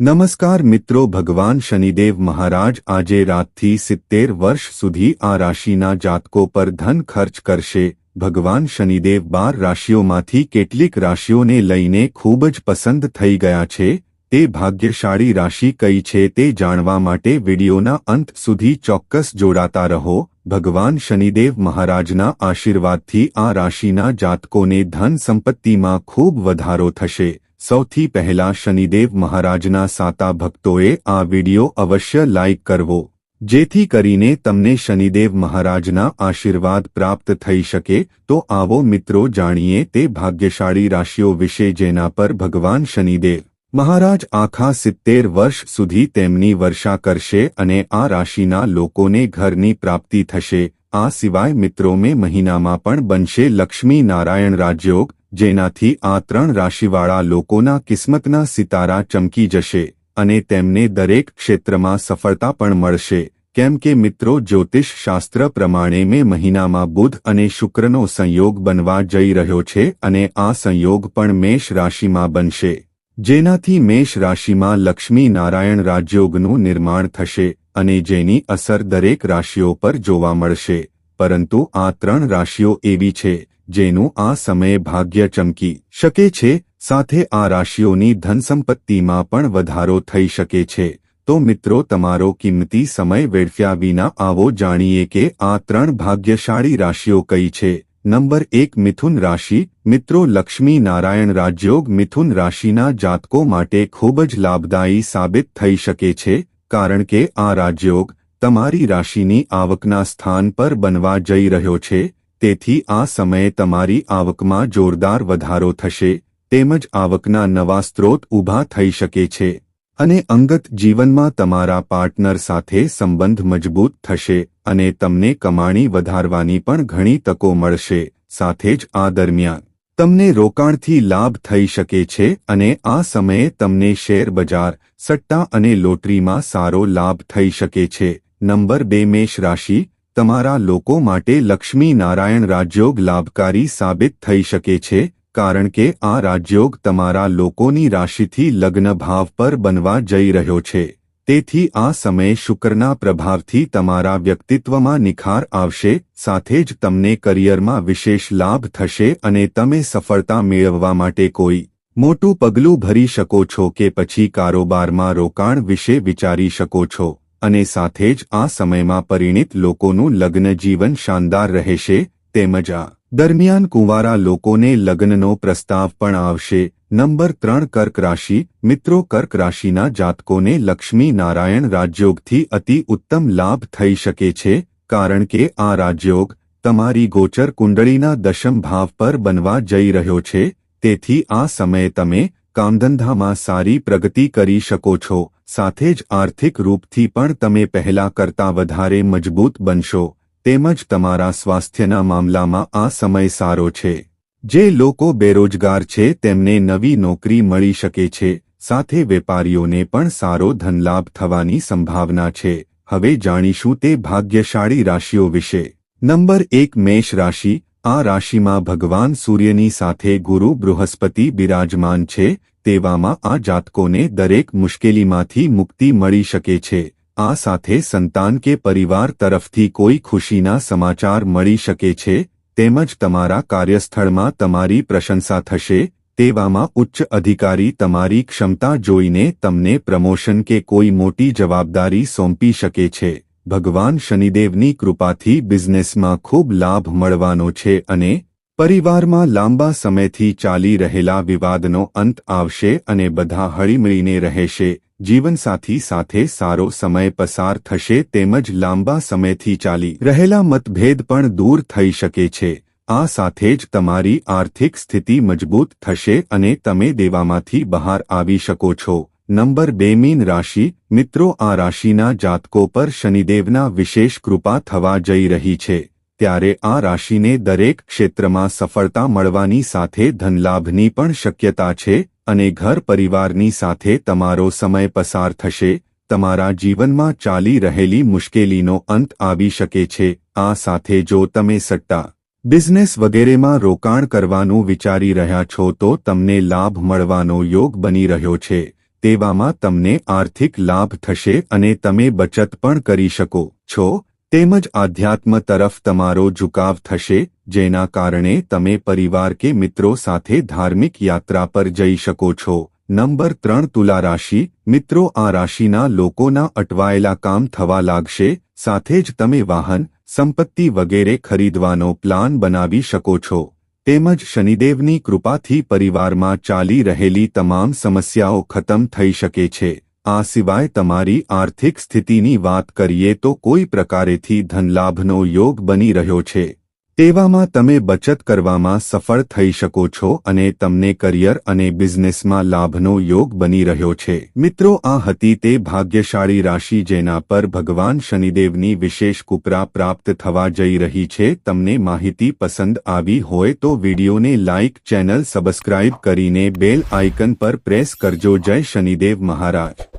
નમસ્કાર મિત્રો, ભગવાન શનિદેવ મહારાજ આજે રાતથી 70 વર્ષ સુધી આ રાશિના જાતકો પર ધન ખર્ચ કરશે। ભગવાન શનિદેવ 12 રાશિઓમાંથી કેટલીક રાશિઓને લઈને ખૂબ જ પસંદ થઈ ગયા છે। તે ભાગ્યશાળી રાશિ કઈ છે તે જાણવા માટે વિડિયોના અંત સુધી ચોક્કસ જોડાતા રહો। ભગવાન શનિદેવ મહારાજના આશીર્વાદથી આ રાશિના જાતકોને ધન સંપત્તિમાં ખૂબ વધારો થશે। સૌથી પહેલા શનિદેવ મહારાજના સાતા ભક્તોએ આ વિડિયો અવશ્ય લાઇક કરવો, જેથી કરીને તમને શનિદેવ મહારાજના આશીર્વાદ પ્રાપ્ત થઈ શકે। તો આવો મિત્રો જાણીએ તે ભાગ્યશાળી રાશિઓ વિશે જેના પર ભગવાન શનિદેવ મહારાજ આખા 70 વર્ષ સુધી તેમની વર્ષા કરશે અને આ રાશિના લોકોને ઘરની પ્રાપ્તિ થશે। આ સિવાય મિત્રો મે મહિનામાં પણ બનશે લક્ષ્મી નારાયણ રાજયોગ, જેનાથી આ 3 રાશિવાળા લોકોના કિસ્મતના સિતારા ચમકી જશે અને તેમને દરેક ક્ષેત્રમાં સફળતા પણ મળશે। કેમ કે મિત્રો જ્યોતિષ શાસ્ત્ર પ્રમાણે મે મહિનામાં બુધ અને શુક્રનો સંયોગ બનવા જઈ રહ્યો છે અને આ સંયોગ પણ મેષ રાશિમાં બનશે, જેનાથી મેષ રાશિમાં લક્ષ્મી નારાયણ રાજયોગનું નિર્માણ થશે અને જેની અસર દરેક રાશિઓ પર જોવા મળશે। પરંતુ આ 3 રાશિઓ એવી છે જેનું આ સમયે ભાગ્ય ચમકી શકે છે, સાથે આ રાશિઓની ધનસંપત્તિમાં પણ વધારો થઈ શકે છે। તો મિત્રો તમારો કિંમતી સમય વેડફ્યા વિના આવો જાણીએ કે આ 3 ભાગ્યશાળી રાશિઓ કઈ છે। નંબર 1, મિથુન રાશિ। મિત્રો લક્ષ્મી નારાયણ રાજયોગ મિથુન રાશિના જાતકો માટે ખૂબ જ લાભદાયી સાબિત થઈ શકે છે, કારણ કે આ રાજયોગ તમારી રાશિની આવકના સ્થાન પર બનવા જઈ રહ્યો છે। તેથી આ સમયે તમારી આવકમાં જોરદાર વધારો થશે, તેમજ આવકના નવા સ્ત્રોત ઊભા થઈ શકે છે અને અંગત જીવનમાં તમારા પાર્ટનર સાથે સંબંધ મજબૂત થશે અને તમને કમાણી વધારવાની પણ ઘણી તકો મળશે। સાથે જ આ દરમિયાન તમને રોકાણથી લાભ થઈ શકે છે અને આ સમયે તમને શેર બજાર, સટ્ટા અને લોટરીમાં સારો લાભ થઈ શકે છે। નંબર 2, મેષ રાશિ। તમારા લોકો માટે લક્ષ્મી નારાયણ રાજયોગ લાભકારી સાબિત થઈ શકે છે, કારણ કે આ રાજયોગ તમારા લોકોની રાશિથી લગ્ન ભાવ પર બનવા જઈ રહ્યો છે। તેથી આ સમયે શુક્રના પ્રભાવથી તમારા વ્યક્તિત્વમાં નિખાર આવશે, સાથે જ તમને કરિયરમાં વિશેષ લાભ થશે અને તમે સફળતા મેળવવા માટે કોઈ મોટું પગલું ભરી શકો છો કે પછી કારોબારમાં રોકાણ વિશે વિચારી શકો છો અને સાથે જ આ સમયમાં પરિણીત લોકોનું લગ્ન જીવન શાનદાર રહેશે। તેમજ આ દરમિયાન કુંવારા લોકોને લગ્નનો પ્રસ્તાવ પણ આવશે। નંબર 3, કર્ક રાશિ। મિત્રો કર્ક રાશિના જાતકોને લક્ષ્મી નારાયણ રાજયોગથી અતિ ઉત્તમ લાભ થઈ શકે છે, કારણ કે આ રાજયોગ તમારી ગોચર કુંડળીના દશમ ભાવ પર બનવા જઈ રહ્યો છે। તેથી આ સમયે તમે કામધંધામાં સારી પ્રગતિ કરી શકો છો, સાથે જ આર્થિક રૂપથી પણ તમે પહેલા કરતાં વધારે મજબૂત બનશો। તેમજ તમારા સ્વાસ્થ્યના મામલામાં આ સમય સારો છે। જે લોકો બેરોજગાર છે તેમને નવી નોકરી મળી શકે છે, સાથે વેપારીઓને પણ સારો ધનલાભ થવાની સંભાવના છે। હવે જાણીશું તે ભાગ્યશાળી રાશિઓ વિશે। નંબર 1, મેષ રાશિ। આ રાશિમાં ભગવાન સૂર્યની સાથે ગુરુ બૃહસ્પતિ બિરાજમાન છે। તેવામાં આ જાતકોને દરેક મુશ્કેલીમાંથી મુક્તિ મળી શકે છે। આ સાથે સંતાન કે પરિવાર તરફથી કોઈ ખુશીના સમાચાર મળી શકે છે, તેમજ તમારા કાર્યસ્થળમાં તમારી પ્રશંસા થશે। તેવામાં ઉચ્ચ અધિકારી તમારી ક્ષમતા જોઈને તમને પ્રમોશન કે કોઈ મોટી જવાબદારી સોંપી શકે છે। ભગવાન શનિદેવની કૃપાથી બિઝનેસમાં ખૂબ લાભ મળવાનો છે અને પરિવારમાં લાંબા સમયથી ચાલી રહેલા વિવાદનો અંત આવશે અને બધા હળીમળીને રહેશે। જીવનસાથી સાથે સારો સમય પસાર થશે, તેમજ લાંબા સમયથી ચાલી રહેલા મતભેદ પણ દૂર થઈ શકે છે। આ સાથે જ તમારી આર્થિક સ્થિતિ મજબૂત થશે અને તમે દેવામાંથી બહાર આવી શકો છો। નંબર 2, મીન રાશિ। મિત્રો આ રાશિના જાતકો પર શનિદેવના વિશેષ કૃપા થવા જઈ રહી છે, ત્યારે આ રાશિને દરેક ક્ષેત્રમાં સફળતા મળવાની સાથે ધનલાભની પણ શક્યતા છે અને ઘર પરિવારની સાથે તમારો સમય પસાર થશે। તમારા જીવનમાં ચાલી રહેલી મુશ્કેલીનો અંત આવી શકે છે। આ સાથે જો તમે સટ્ટા, બિઝનેસ વગેરેમાં રોકાણ કરવાનું વિચારી રહ્યા છો તો તમને લાભ મળવાનો યોગ બની રહ્યો છે। તેવામાં તમને આર્થિક લાભ થશે અને તમે બચત પણ કરી શકો છો તેમજ આધ્યાત્મ તરફ તમારો ઝુકાવ થશે જેના કારણે તમે પરિવાર કે મિત્રો સાથે ધાર્મિક યાત્રા પર જઈ શકો છો। નંબર 3 તુલા રાશિ મિત્રો આ રાશિના લોકોના અટવાયેલા કામ થવા લાગશે સાથે જ તમે વાહન સંપત્તિ વગેરે ખરીદવાનો પ્લાન બનાવી શકો છો તેમજ શનિદેવની કૃપાથી પરિવારમાં ચાલી રહેલી તમામ સમસ્યાઓ ખતમ થઈ શકે છે। આ સિવાય તમારી આર્થિક સ્થિતિની વાત કરીએ તો કોઈ પ્રકારેથી ધનલાભનો યોગ બની રહ્યો છે તેવામાં તમે બચત કરવામાં સફળ થઈ શકો છો અને તમને કરિયર અને બિઝનેસમાં લાભનો યોગ બની રહ્યો છે। મિત્રો આ હતી તે ભાગ્યશાળી રાશિ જેના પર ભગવાન શનિદેવની વિશેષ કૃપા પ્રાપ્ત થવા જઈ રહી છે। તમને માહિતી પસંદ આવી હોય તો વિડીયોને લાઇક ચેનલ સબસ્ક્રાઇબ કરીને બેલ આઇકન પર પ્રેસ કરજો। જય શનિદેવ મહારાજ।